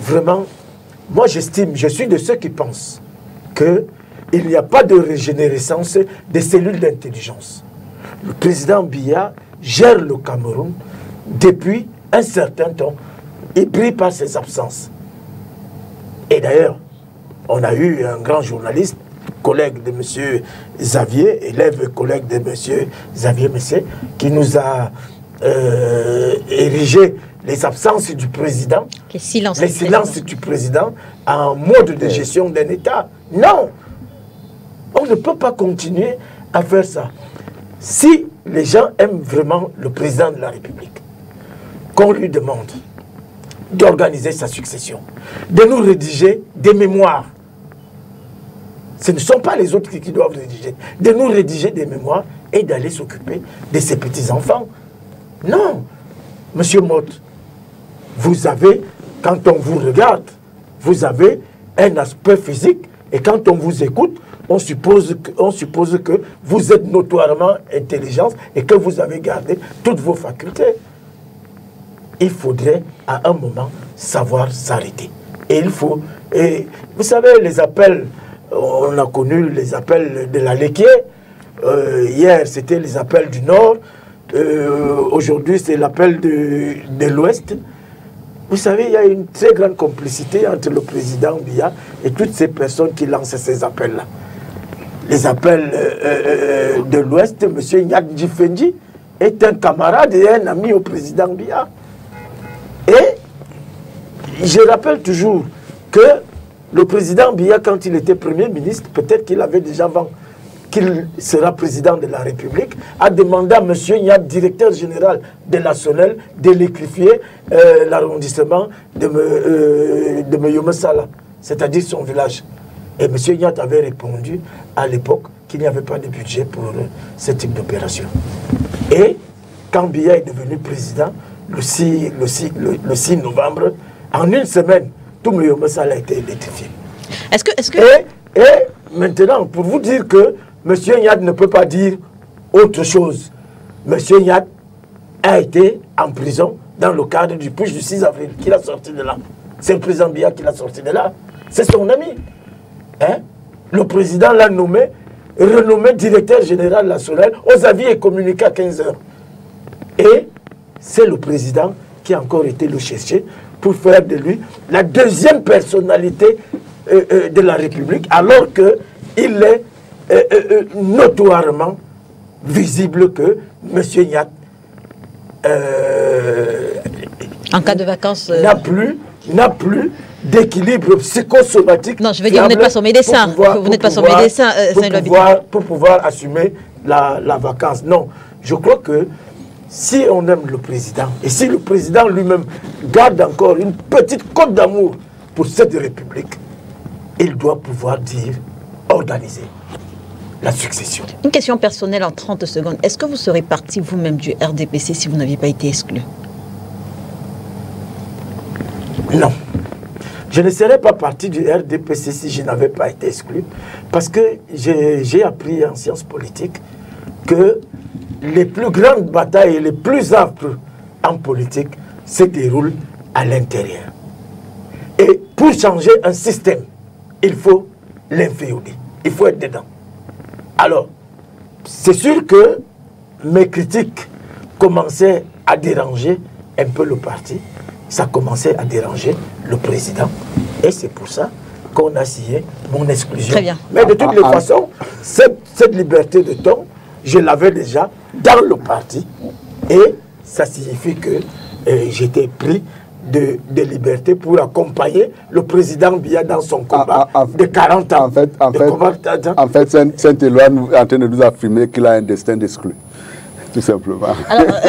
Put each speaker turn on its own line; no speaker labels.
vraiment, moi j'estime, je suis de ceux qui pensent qu'il n'y a pas de régénérescence des cellules d'intelligence. Le président Biya gère le Cameroun depuis un certain temps. Il brille par ses absences. Et d'ailleurs, on a eu un grand journaliste, collègue de M. Xavier, élève et collègue de M. Xavier Messé, qui nous a érigé les absences du président, les silences du président en mode de gestion d'un État. Non! On ne peut pas continuer à faire ça. Si les gens aiment vraiment le président de la République, qu'on lui demande d'organiser sa succession, de nous rédiger des mémoires. Ce ne sont pas les autres qui doivent rédiger. De nous rédiger des mémoires et d'aller s'occuper de ses petits-enfants. Non, Monsieur Motte, vous avez, quand on vous regarde, vous avez un aspect physique et quand on vous écoute, on suppose que vous êtes notoirement intelligent et que vous avez gardé toutes vos facultés. Il faudrait à un moment savoir s'arrêter. Et il faut... Et vous savez, les appels, on a connu les appels de la Léquier. Hier, c'était les appels du Nord. Aujourd'hui, c'est l'appel de l'Ouest. Vous savez, il y a une très grande complicité entre le président Biya et toutes ces personnes qui lancent ces appels-là. Les appels de l'Ouest, M. Nyadji Fendi est un camarade et un ami au président Biya. Et je rappelle toujours que le président Biya, quand il était Premier ministre, peut-être qu'il avait déjà avant qu'il sera président de la République, a demandé à M. Nyad, directeur général de la SONEL, de l'écrifier l'arrondissement de Meyomessala, c'est-à-dire son village. Et M. Nyad avait répondu à l'époque qu'il n'y avait pas de budget pour ce type d'opération. Et quand Biya est devenu président, le 6 novembre, en une semaine, tout Meyomessala a été électrifié. Et maintenant, pour vous dire que M. Nyad ne peut pas dire autre chose, M. Nyad a été en prison dans le cadre du push du 6 avril, qu'il a sorti de là. C'est le président Biya qui l'a sorti de là. C'est son ami. Hein? Le président l'a nommé, renommé directeur général de la SONEL, aux avis et communiqué à 15 h. Et c'est le président qui a encore été le chercher pour faire de lui la deuxième personnalité de la République, alors qu'il est notoirement visible que M. Nyad
en cas de vacances
n'a plus d'équilibre psychosomatique.
Non, je veux dire, vous n'êtes pas son médecin. Vous n'êtes pas son médecin,
pour pouvoir assumer la vacance. Non, je crois que si on aime le président, et si le président lui-même garde encore une petite cote d'amour pour cette République, il doit pouvoir dire, organiser la succession.
Une question personnelle en 30 secondes. Est-ce que vous serez parti vous-même du RDPC si vous n'aviez pas été exclu?
Non. Je ne serais pas parti du RDPC si je n'avais pas été exclu, parce que j'ai appris en sciences politiques que les plus grandes batailles et les plus âpres en politique se déroulent à l'intérieur. Et pour changer un système, il faut l'inféoder, il faut être dedans. Alors, c'est sûr que mes critiques commençaient à déranger un peu le parti, ça commençait à déranger le président, et c'est pour ça qu'on a signé mon exclusion.
Très bien.
Mais de toutes les façons, cette liberté de ton, je l'avais déjà dans le parti, et ça signifie que j'étais pris de liberté pour accompagner le président Biya dans son combat de 40 ans.
En fait, Saint-Éloi est en train de nous affirmer qu'il a un destin d'exclu, tout simplement. Alors,